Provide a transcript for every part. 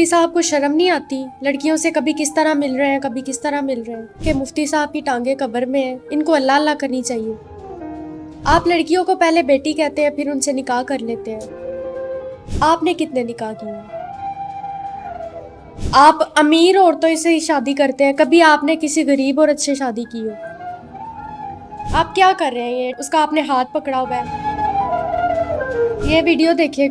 مفتی صاحب کو شرم نہیں آتی؟ لڑکیوں سے کبھی کس طرح مل رہے ہیں، کبھی کس طرح مل رہے ہیں کہ مفتی صاحب کی ٹانگیں قبر میں ہیں، ان کو اللہ اللہ کرنی چاہیے۔ آپ لڑکیوں کو پہلے بیٹی کہتے ہیں، پھر ان سے نکاح کر لیتے ہیں۔ آپ نے کتنے نکاح کیے ہیں؟ آپ امیر عورتوں سے شادی کرتے ہیں، کبھی آپ نے کسی غریب عورت سے شادی کی ہو؟ آپ کیا کر رہے ہیں؟ یہ اس کا آپ نے ہاتھ پکڑا ہوا ہے۔ یہ ویڈیو دیکھیے۔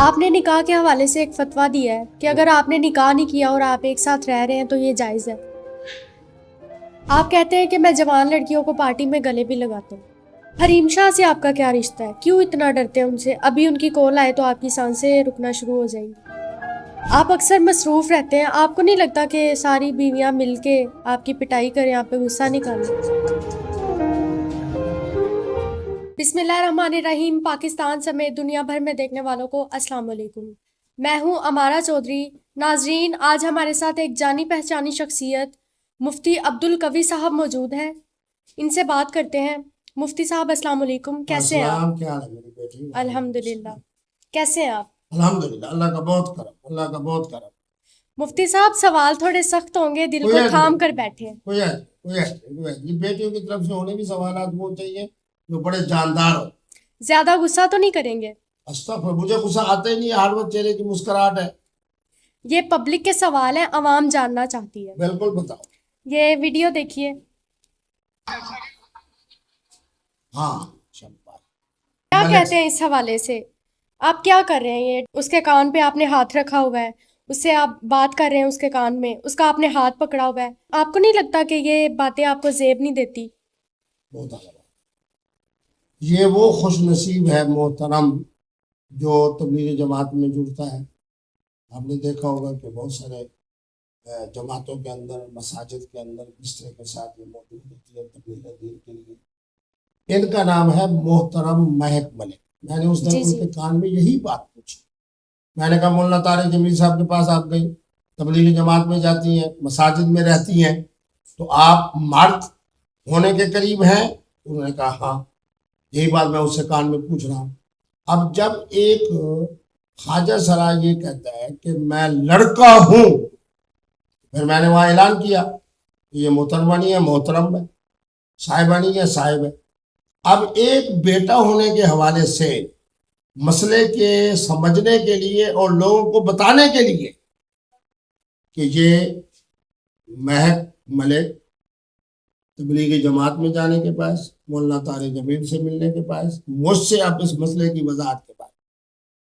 آپ نے نکاح کے حوالے سے ایک فتویٰ دیا ہے کہ اگر آپ نے نکاح نہیں کیا اور آپ ایک ساتھ رہ رہے ہیں تو یہ جائز ہے۔ آپ کہتے ہیں کہ میں جوان لڑکیوں کو پارٹی میں گلے بھی لگاتا ہوں۔ حریم شاہ سے آپ کا کیا رشتہ ہے؟ کیوں اتنا ڈرتے ہیں ان سے؟ ابھی ان کی کال آئے تو آپ کی سانسیں رکنا شروع ہو جائیں گی۔ آپ اکثر مصروف رہتے ہیں، آپ کو نہیں لگتا کہ ساری بیویاں مل کے آپ کی پٹائی کریں، آپ پہ غصہ نکالیں؟ بسم اللہ الرحمن الرحیم۔ پاکستان سمیت دنیا بھر میں دیکھنے والوں کو السلام علیکم۔ میں ہوں امارہ چودھری۔ ناظرین، آج ہمارے ساتھ ایک جانی پہچانی شخصیت مفتی عبدالقوی صاحب موجود ہیں۔ ان سے بات کرتے ہیں۔ مفتی صاحب السلام علیکم، کیسے ہیں آپ؟ السلام، کیا حال ہے میری بیٹی؟ الحمدللہ، کیسے ہیں آپ؟ الحمدللہ، اللہ کا بہت کرم، اللہ کا بہت کرم۔ مفتی صاحب، سوال تھوڑے سخت ہوں گے، دل کو تھام کر بیٹھے ہیں۔ کوئی یہ بیٹیوں کی طرف سے ہونے بھی سوالات وہ چاہیے جو بڑے جاندار ہو۔ زیادہ غصہ تو نہیں کریں گے؟ استغفر، مجھے غصہ آتا ہی نہیں، ہر وقت چہرے کی مسکراہٹ ہے۔ یہ پبلک کے سوال ہیں، عوام جاننا چاہتی ہے۔ بالکل بتاؤ۔ یہ ویڈیو دیکھیے۔ ہاں، کیا کہتے ہیں اس حوالے سے؟ آپ کیا کر رہے ہیں؟ یہ اس کے کان پہ آپ نے ہاتھ رکھا ہوا ہے، اس سے آپ بات کر رہے ہیں اس کے کان میں، اس کا آپ نے ہاتھ پکڑا ہوا ہے۔ آپ کو نہیں لگتا کہ یہ باتیں آپ کو زیب نہیں دیتی؟ بہت اعلیٰ۔ یہ وہ خوش نصیب ہے محترم جو تبلیغ جماعت میں جڑتا ہے۔ آپ نے دیکھا ہوگا کہ بہت سارے جماعتوں کے اندر، مساجد کے اندر اس طرح کے ساتھ یہ موجود ہوتی ہے تبلیغ دین کے لیے۔ ان کا نام ہے محترم مہک ملک۔ میں نے اس دن ان کے کان میں یہی بات پوچھی۔ میں نے کہا مولانا طارق جمیل صاحب کے پاس آپ گئی، تبلیغ جماعت میں جاتی ہیں، مساجد میں رہتی ہیں، تو آپ مرد ہونے کے قریب ہیں؟ انہوں نے کہا ہاں۔ یہی بات میں اس سے کان میں پوچھ رہا ہوں۔ اب جب ایک خواجہ سرا یہ کہتا ہے کہ میں لڑکا ہوں، پھر میں نے وہاں اعلان کیا کہ یہ محترمہ نہیں ہے، محترم ہے، صاحبہ نہیں ہے، صاحب ہے۔ اب ایک بیٹا ہونے کے حوالے سے مسئلے کے سمجھنے کے لیے اور لوگوں کو بتانے کے لیے کہ یہ مہک ملک تبلیغی جماعت میں جانے کے باعث، مولانا طارق جمیل سے ملنے کے باعث، مجھ سے اب اس مسئلے کی وضاحت کے باعث،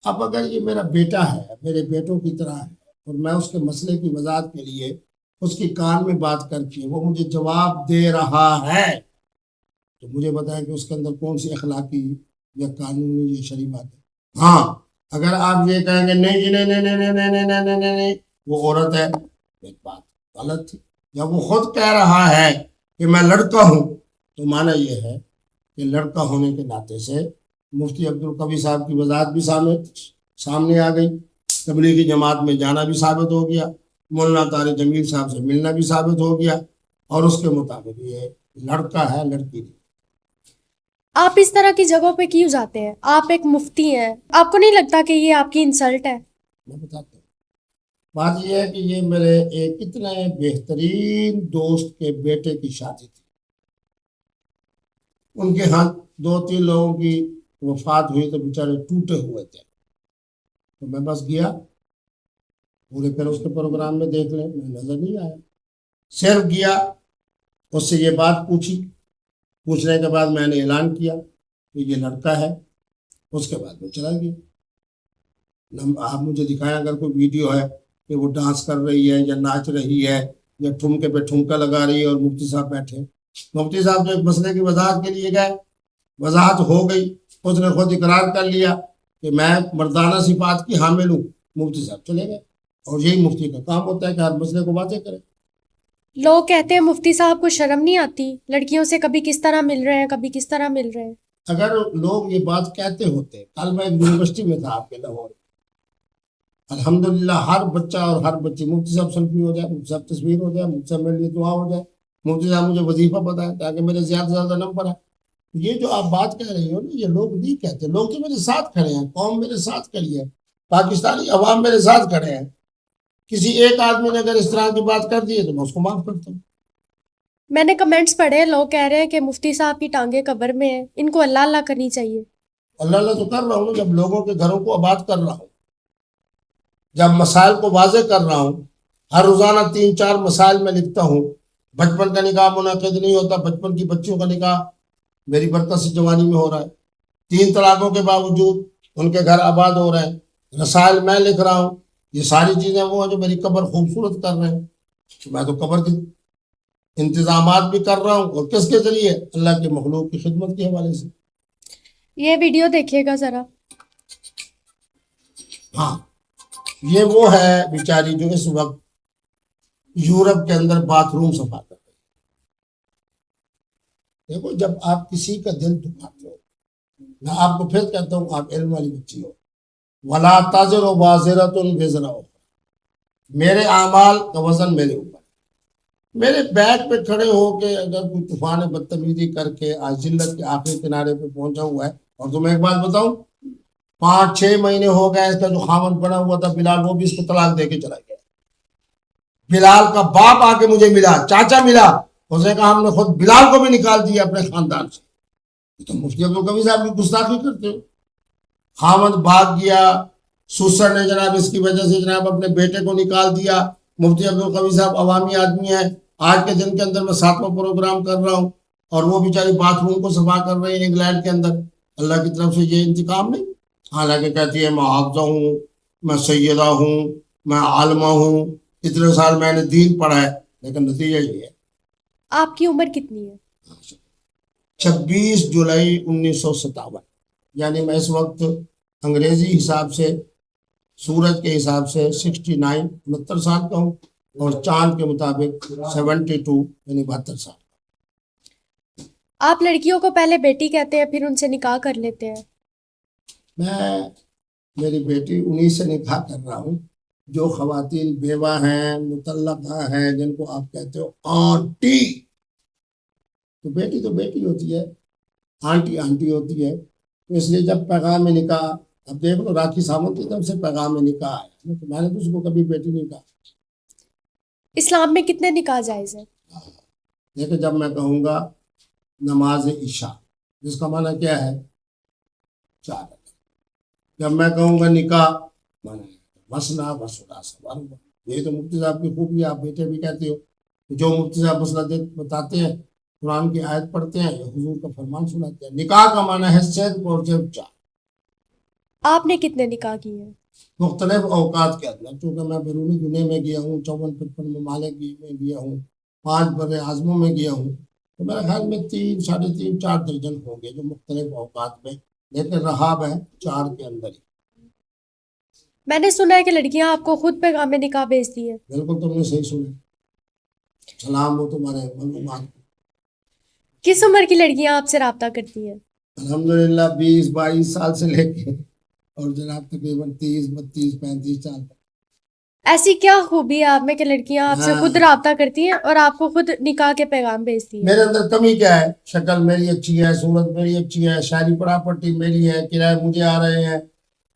اب اگر یہ میرا بیٹا ہے، میرے بیٹوں کی طرح ہے، اور میں اس کے مسئلے کی وضاحت کے لیے اس کی کان میں بات کر کے وہ مجھے جواب دے رہا ہے، تو مجھے بتائیں کہ اس کے اندر کون سی اخلاقی یا قانونی یا شرعی بات ہے؟ ہاں، اگر آپ یہ کہیں گے نہیں جی، نہیں نہیں نہیں نہیں نہیں نہیں نہیں نہیں نہیں وہ عورت ہے، ایک بات غلط تھی۔ جب وہ خود کہہ رہا ہے کہ میں لڑکا ہوں، تو معنی یہ ہے کہ لڑکا ہونے کے ناطے سے مفتی عبدالقوی صاحب کی وضاحت بھی سامنے آ گئی، تبلیغی جماعت میں جانا بھی ثابت ہو گیا، مولانا طارق جمیل صاحب سے ملنا بھی ثابت ہو گیا، اور اس کے مطابق یہ لڑکا ہے، لڑکی نہیں۔ آپ اس طرح کی جگہوں پہ کیوں جاتے ہیں؟ آپ ایک مفتی ہیں، آپ کو نہیں لگتا کہ یہ آپ کی انسلٹ ہے؟ میں بتاتا ہوں۔ بات یہ ہے کہ یہ میرے ایک اتنے بہترین دوست کے بیٹے کی شادی تھی، ان کے ہاں 2-3 لوگوں کی وفات ہوئی تو بیچارے ٹوٹے ہوئے تھے، تو میں بس گیا، پورے پھر اس کے پروگرام میں دیکھ لیں، میں نظر نہیں آیا، صرف گیا، اس سے یہ بات پوچھنے کے بعد میں نے اعلان کیا کہ یہ لڑکا ہے، اس کے بعد میں چلا گیا۔ آپ مجھے دکھائیں اگر کوئی ویڈیو ہے کہ وہ ڈانس کر رہی ہے یا ناچ رہی ہے یا ٹھمکے پہ ٹھمکا لگا رہی ہے اور مفتی صاحب بیٹھے۔ مفتی صاحب جو ایک مسئلے کی وضاحت کے لیے گئے، وضاحت ہو گئی، اس نے خود اقرار کر لیا کہ میں مردانہ صفات کی حامل ہوں، مفتی صاحب چلے گئے۔ اور یہی مفتی کا کام ہوتا ہے کہ ہر مسئلے کو واضح کرے۔ لوگ کہتے ہیں مفتی صاحب کو شرم نہیں آتی؟ لڑکیوں سے کبھی کس طرح مل رہے ہیں، کبھی کس طرح مل رہے ہیں۔ اگر لوگ یہ بات کہتے ہوتے، کل میں ایک یونیورسٹی میں تھا آپ کے لاہور، الحمدللہ ہر بچہ اور ہر بچی مفتی صاحب سیلفی ہو جائے، مفتی صاحب تصویر ہو جائے، مفتی صاحب میرے لیے دعا ہو جائے، مفتی صاحب مجھے وظیفہ بتائیں تاکہ میرے زیادہ سے زیادہ نمبر ہے۔ یہ جو آپ بات کہہ رہی ہو نا، یہ لوگ نہیں کہتے، لوگ تو میرے ساتھ کھڑے ہیں، قوم میرے ساتھ کھڑی ہے، پاکستانی عوام میرے ساتھ کھڑے ہیں. کسی ایک آدمی نے اگر اس طرح کی بات کر دی ہے تو میں اس کو معاف کرتا ہوں. میں نے کمنٹس پڑھے، لوگ کہہ رہے ہیں کہ مفتی صاحب کی ٹانگیں قبر میں ہیں، ان کو اللہ اللہ کرنی چاہیے. اللہ اللہ تو کر رہا ہوں. جب لوگوں کے گھروں کو آباد کر رہا ہوں، جب مسائل کو واضح کر رہا ہوں، ہر روزانہ 3-4 مسائل میں لکھتا ہوں. بچپن کا نکاح منعقد نہیں ہوتا، بچپن کی بچیوں کا نکاح میری برکت سے جوانی میں ہو رہا ہے. 3 طلاقوں کے باوجود ان کے گھر آباد ہو رہے ہیں. رسائل میں لکھ رہا ہوں. یہ ساری چیزیں وہ ہیں جو میری قبر خوبصورت کر رہے ہیں. میں تو قبر کے انتظامات بھی کر رہا ہوں، اور کس کے ذریعے؟ اللہ کے مخلوق کی خدمت کے حوالے سے. یہ ویڈیو دیکھیے گا ذرا. ہاں، یہ وہ ہے بیچاری جو اس وقت یورپ کے اندر باتھ روم صفا کر رہی ہے. دیکھو، جب آپ کسی کا دل دکھاتے ہو، میں آپ کو پھر کہتا ہوں، آپ علم والی بچی ہو. وَلَا تَزِرُ وَازِرَةٌ وِزْرَ أُخْرَىٰ، میرے اعمال کا وزن میرے اوپر. میرے بیک پہ کھڑے ہو کے اگر کوئی طوفان بدتمیزی کر کے آج ذلت کے آخری کنارے پہ پہنچا ہوا ہے. اور تمہیں ایک بات بتاؤں، 5-6 مہینے ہو گئے، اس کا جو خامن بنا ہوا تھا بلال، وہ بھی اس کو طلاق دے کے چلا گیا. بلال کا باپ آ کے مجھے ملا، چاچا ملا، اس نے کہا ہم نے خود بلال کو بھی نکال دیا اپنے خاندان سے. تو مفتی عبدالقوی صاحب کی گستاخی کرتے ہو. خامد بھاگ گیا، سسر نے جناب اس کی وجہ سے جناب اپنے بیٹے کو نکال دیا. مفتی عبدالقوی صاحب عوامی آدمی ہیں. آج کے دن کے اندر میں 7واں پروگرام کر رہا ہوں، اور وہ بیچاری باتھ روم کو صفا کر رہے ہیں انگلینڈ کے اندر. اللہ کی طرف سے یہ انتقام نہیں. حالانکہ کہتی ہے میں حافظہ ہوں، میں سیدہ ہوں، میں عالمہ ہوں، اتنے سال میں نے دین پڑھا ہے، لیکن نتیجہ یہ ہے. آپ کی عمر کتنی ہے؟ 26 جولائی 1957، یعنی میں اس وقت انگریزی حساب سے، سورج کے حساب سے 69 69 سال کا ہوں، اور چاند کے مطابق 72 یعنی 72 سال. آپ لڑکیوں کو پہلے بیٹی کہتے ہیں، پھر ان سے نکاح کر لیتے ہیں. میں میری بیٹی انہی سے نکاح کر رہا ہوں جو خواتین بیوہ ہیں، مطلقہ ہیں، جن کو آپ کہتے ہو آنٹی. تو بیٹی ہوتی ہے، آنٹی ہوتی ہے. تو اس لیے جب پیغام نکاح، اب دیکھ لو راکھی ساونت کی طرف سے پیغام نکاح آیا، تو میں نے تو اس کو کبھی بیٹی نہیں کہا. اسلام میں کتنے نکاح جائز ہیں؟ دیکھیں، جب میں کہوں گا نماز عشاء، جس کا معنی کیا ہے؟ 4. جب میں کہوں گا نکاح، معنی مسنا وسلا سوال. یہی تو مفتی صاحب کی خوبی ہے. آپ بیٹے بھی کہتے ہو، جو مفتی صاحب مسئلہ بتاتے ہیں، قرآن کی آیت پڑھتے ہیں یا حضور کا فرمان سناتے ہیں. نکاح کا معنی ہے صرف اور صرف 4. آپ نے کتنے نکاح کیے ہیں؟ مختلف اوقات کے اندر، چونکہ میں بیرونی دنیا میں گیا ہوں، 54-55 ممالک میں گیا ہوں، 5 بر اعظموں میں گیا ہوں، تو میرے خیال میں 3 ساڑھے 3 4 درجن ہوں گے جو مختلف اوقات میں، لیکن رہاب ہے 4 کے اندر ہی. میں نے سنا ہے کہ لڑکیاں آپ کو خود پیغام نکاح بھیجتی ہیں. بالکل تم نے صحیح سنا. سلام ہو تمہارے معلومات. کس عمر کی لڑکیاں آپ سے رابطہ کرتی ہیں؟ الحمدللہ 20-22 سال سے لے کے اور جناب تقریباً 30-32-35 سال تک. ایسی کیا خوبی ہے آپ میں کہ لڑکیاں آپ سے خود رابطہ کرتی ہیں اور آپ کو خود نکاح کے پیغام بھیجتی ہیں؟ میرے اندر کمی کیا ہے؟ شکل میری اچھی ہے، صورت میری اچھی ہے، شہری پراپرٹی میری ہے، کرائے مجھے آ رہے ہیں،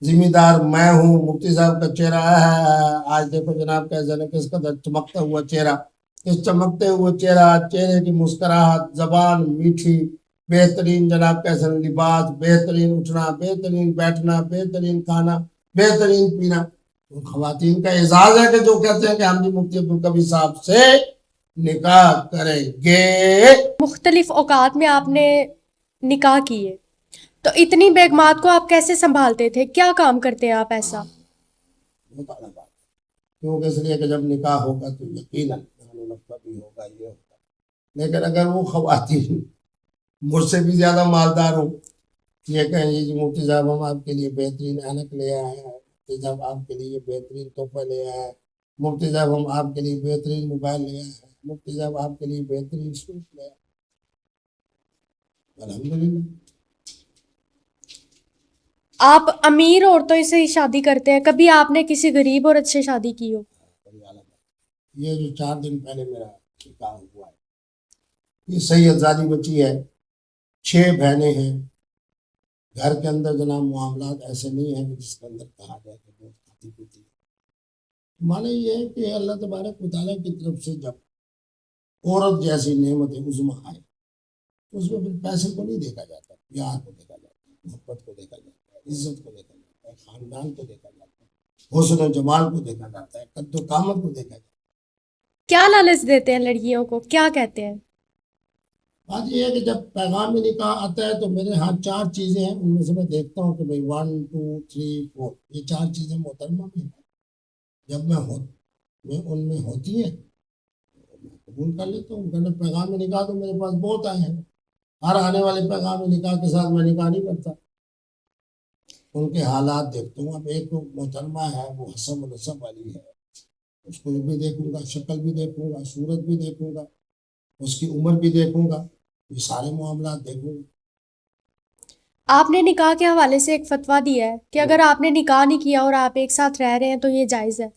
ذمہ دار میں ہوں. مفتی صاحب کا چہرہ ہے، آج دیکھو جناب کس قدر چمکتا ہوا چہرہ. اس چمکتے ہوئے چہرے کی مسکراہٹ، زبان میٹھی، بہترین جناب کیسا لباس، بہترین اٹھنا، بہترین بیٹھنا، بہترین کھانا، بہترین پینا. خواتین کا اعزاز ہے کہ جو کہتے ہیں کہ ہم بھی مفتی عبدالقوی صاحب سے نکاح کریں گے. مختلف اوقات میں آپ نے نکاح کیے، تو اتنی بیگمات کو آپ کیسے سنبھالتے تھے؟ کیا کام کرتے ہیں آپ ایسا؟ کیونکہ اس لیے کہ جب نکاح ہوگا تو یقیناً بھی ہوگا، یہ ہوگا. لیکن اگر وہ خواتین مجھ سے بھی زیادہ مالدار ہوں، یہ کہیں جی مفتی صاحب ہم آپ کے لیے بہترین اینک لے آئے ہیں، مفتی صاحب آپ کے لیے بہترین تحفہ لے آئے ہیں، مفتی صاحب ہم آپ کے لیے بہترین موبائل لے آئے ہیں، مفتی صاحب آپ کے لیے بہترین سوٹ لے آئے. الحمدللہ. آپ امیر عورتوں سے ہی شادی کرتے ہیں، کبھی آپ نے کسی غریب عورت سے شادی کی ہو؟ یہ جو 4 دن پہلے میرا نکاح ہوا ہے، یہ سید زادی بچی ہے، 6 بہنیں ہیں. گھر کے اندر جناب معاملات ایسے نہیں ہیں کہ جس کے اندر کہا جائے کہ وہ کھاتی پیتی ہے. مانا یہ ہے کہ اللہ تبارک و تعالیٰ کی طرف سے جب عورت جیسی نعمت عظمیٰ آئے تو اس میں پھر پیسے کو نہیں دیکھا جاتا, پیار کو دیکھا جاتا ہے, محبت کو دیکھا جاتا ہے, عزت کو دیکھا جاتا ہے, خاندان کو دیکھا جاتا ہے, حسن و جمال کو دیکھا جاتا ہے, قد و قامت کو دیکھا جاتا ہے. کیا لالچ دیتے ہیں لڑکیوں کو, کیا کہتے ہیں؟ بات یہ ہے کہ جب پیغام نکاح آتا ہے تو میرے ہاں 4 چیزیں ہیں, ان میں سے میں دیکھتا ہوں کہ بھائی 1 2 3 4 یہ 4 چیزیں محترمہ میں ہیں. جب میں ان میں ہوتی ہیں تو میں قبول کر لیتا ہوں, ورنہ پیغام نکاح تو میرے پاس بہت آئے ہیں. ہر آنے والے پیغام نکاح کے ساتھ میں نکاح نہیں کرتا, ان کے حالات دیکھتا ہوں. اب ایک محترمہ ہے وہ حسب و نسب والی ہے, اس کو بھی دیکھوں گا, شکل بھی دیکھوں گا, صورت بھی دیکھوں گا, اس کی عمر بھی دیکھوں گا, یہ سارے معاملات دیکھوں گا. آپ نے نکاح کے حوالے سے ایک فتویٰ دیا ہے کہ اگر آپ نے نکاح نہیں کیا اور آپ ایک ساتھ رہ رہے ہیں تو یہ جائز ہے.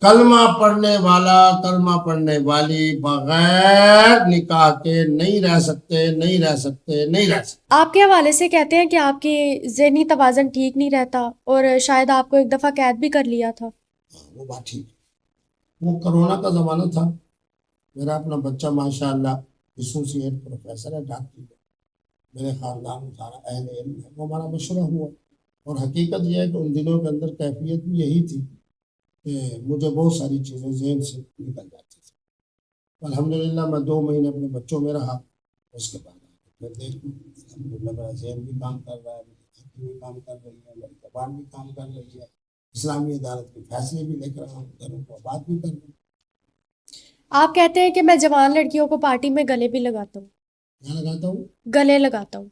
کلمہ پڑھنے والا, کلمہ پڑھنے والی بغیر نکاح کے نہیں رہ سکتے, نہیں رہ سکتے, نہیں رہ سکتے. آپ کے حوالے سے کہتے ہیں کہ آپ کے ذہنی توازن ٹھیک نہیں رہتا اور شاید آپ کو ایک دفعہ قید بھی کر لیا تھا. وہ بات ٹھیک ہے, وہ کرونا کا زمانہ تھا. میرا اپنا بچہ ماشاء اللہ ایسوسیٹ پروفیسر ہے, ڈاکٹری ہے, میرے خاندان میں سارا اہل علم ہے, وہ ہمارا مشورہ ہوا. اور حقیقت یہ ہے کہ ان دنوں کے اندر کیفیت بھی یہی تھی کہ مجھے بہت ساری چیزیں ذہن سے نکل جاتی تھیں. الحمدللہ میں 2 مہینے اپنے بچوں میں رہا, اس کے بعد پھر دیکھوں الحمدللہ میرا ذہن بھی کام کر رہا ہے, میری عقل بھی کام کر رہی ہے, میری زبان بھی کام کر رہی ہے, اسلامی عدالت کے فیصلے بھی لے کر رہا ہوں, گھروں کو آباد بھی کر رہا ہوں. آپ کہتے ہیں کہ میں جوان لڑکیوں کو پارٹی میں گلے بھی لگاتا ہوں. کیا لگاتا ہوں؟ گلے لگاتا ہوں.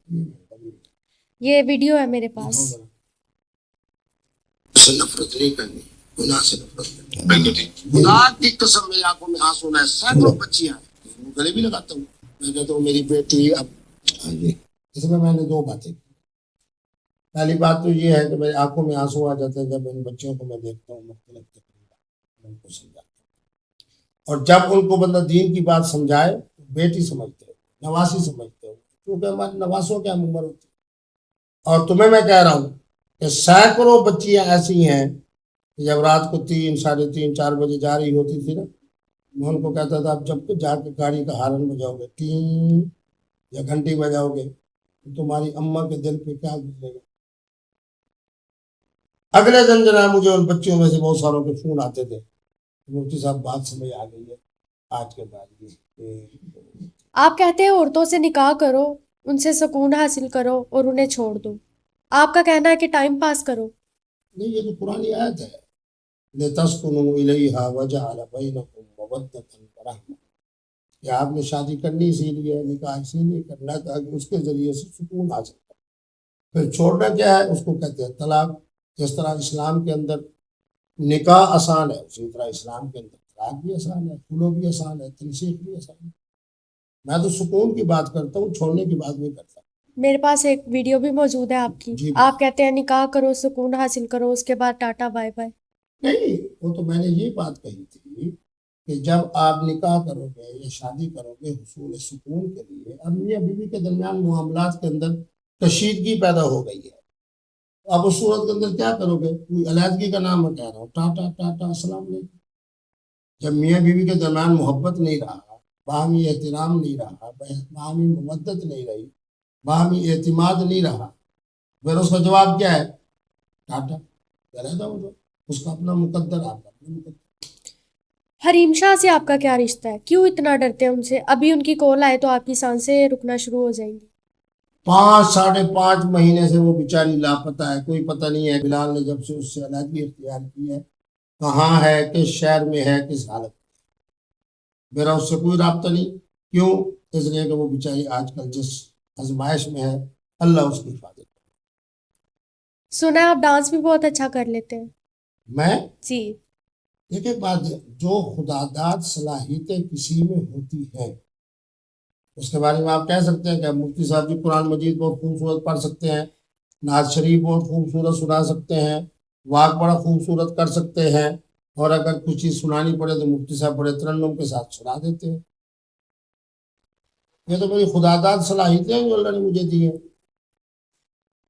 یہ ویڈیو ہے میرے پاس. سے نفرت نہیں کرنی, گناہ سے نفرت کرنی. خدا کی قسم میری آنکھوں میں آنسو ہے, سینکڑوں بچیاں ہیں, گلے بھی لگاتا ہوں. میں کہتا ہوں میری بیٹی اب اس میں نے 2 باتیں کی. پہلی بات تو یہ ہے کہ میری آنکھوں میں آنسو آ جاتے ہیں جب ان بچوں کو میں دیکھتا ہوں مختلف تقریبات ان کو سمجھاتا ہوں. اور جب ان کو بندہ دین کی بات سمجھائے تو بیٹی سمجھتے ہو, نواسی سمجھتے ہو, کیونکہ ہمارے نواسوں کی عمر ہوتی ہے. اور تمہیں میں کہہ رہا ہوں کہ سینکڑوں بچیاں ایسی ہیں کہ جب رات کو 3 ساڑھے 3 4 بجے جا رہی ہوتی تھی نا, میں ان کو کہتا تھا اب جب جا کے گاڑی کا ہارن بجاؤ گے, 3 یا گھنٹی بجاؤ گے, تو تمہاری اماں کے دل پہ کیا گزرے گا. اگلے دن جناب مجھے ان بچیوں میں سے بہت ساروں کے فون آتے تھے, مفتی صاحب بات سمجھ آ گئی ہے آج کے بعد یہ. آپ کہتے ہیں عورتوں سے نکاح کرو, ان سے سکون حاصل کرو اور انہیں چھوڑ دو. آپ کا کہنا ہے کہ ٹائم پاس کرو. نہیں, یہ تو پرانی آیت ہے, لِتَسْكُنُوا إِلَيْهَا وَجَعَلَ بَيْنَكُمْ مَوَدَّةً وَرَحْمَةً, کہ آپ نے شادی کرنی اسی لیے, نکاح اسی لیے کرنا ہے تاکہ اس کے ذریعے سے سکون حاصل کرے. پھر چھوڑنا کیا ہے, اس کو کہتے ہیں طلاق. جس طرح اسلام کے اندر نکاح آسان ہے, اسی طرح اسلام کے اندر طلاق بھی آسان ہے, خلوع بھی آسان ہے, تنسیخ بھی آسان ہے. میں تو سکون کی بات کرتا ہوں, چھوڑنے کی بات نہیں کرتا. میرے پاس ایک ویڈیو بھی موجود ہے آپ کی. جی آپ کہتے ہیں نکاح کرو, سکون حاصل کرو, اس کے بعد ٹاٹا بائے بائے. نہیں, وہ تو میں نے یہ بات کہی تھی کہ جب آپ نکاح کرو گے یا شادی کرو گے حصول سکون کے لیے, اب میاں بیوی کے درمیان معاملات کے اندر کشیدگی پیدا ہو گئی ہے. اب اس صورت کے اندر کیا کرو گے, کوئی علیحدگی کا نام میں کہہ رہا ہوں, ٹاٹا ٹاٹا السلام علیکم. جب میاں بیوی کے درمیان محبت نہیں رہا, باہمی احترام نہیں رہا, باہمی مودت نہیں رہی, باہمی اعتماد نہیں رہا, پھر اس کا جواب کیا ہے, ٹاٹا. غلط ہے, وہ تو اس کا اپنا مقدر, آپ کا اپنا مقدر. حریم شاہ سے آپ کا کیا رشتہ ہے, کیوں اتنا ڈرتے ہیں ان سے؟ ابھی ان کی کال آئے تو آپ کی سانسیں رکنا شروع ہو جائیں گی. 5 ساڑھے 5 مہینے سے وہ بیچاری لاپتہ ہے, کوئی پتہ نہیں ہے. بلال نے جب سے اس سے علیحدگی اختیار کی ہے, کہاں ہے, کس شہر میں ہے, کس حالت میں. میرا اس سے کوئی رابطہ نہیں. کیوں؟ اس لیے کہ وہ بیچاری آج کل جس آزمائش میں ہے, اللہ اس کی حفاظت کرے. سنا ہے آپ ڈانس بھی بہت اچھا کر لیتے ہیں. میں جی. دیکھیں بات, جو خدا داد صلاحیتیں کسی میں ہوتی ہیں اس کے بارے میں آپ کہہ سکتے ہیں کہ مفتی صاحب جی قرآن مجید بہت خوبصورت پڑھ سکتے ہیں, نعت شریف بہت خوبصورت سنا سکتے ہیں, واق بڑا خوبصورت کر سکتے ہیں, اور اگر کچھ چیز سنانی پڑے تو مفتی صاحب بڑے ترنم کے ساتھ سنا دیتے ہیں. یہ تو میری خدا داد صلاحیتیں ہیں جو اللہ نے مجھے دی ہیں.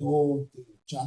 2 3 4,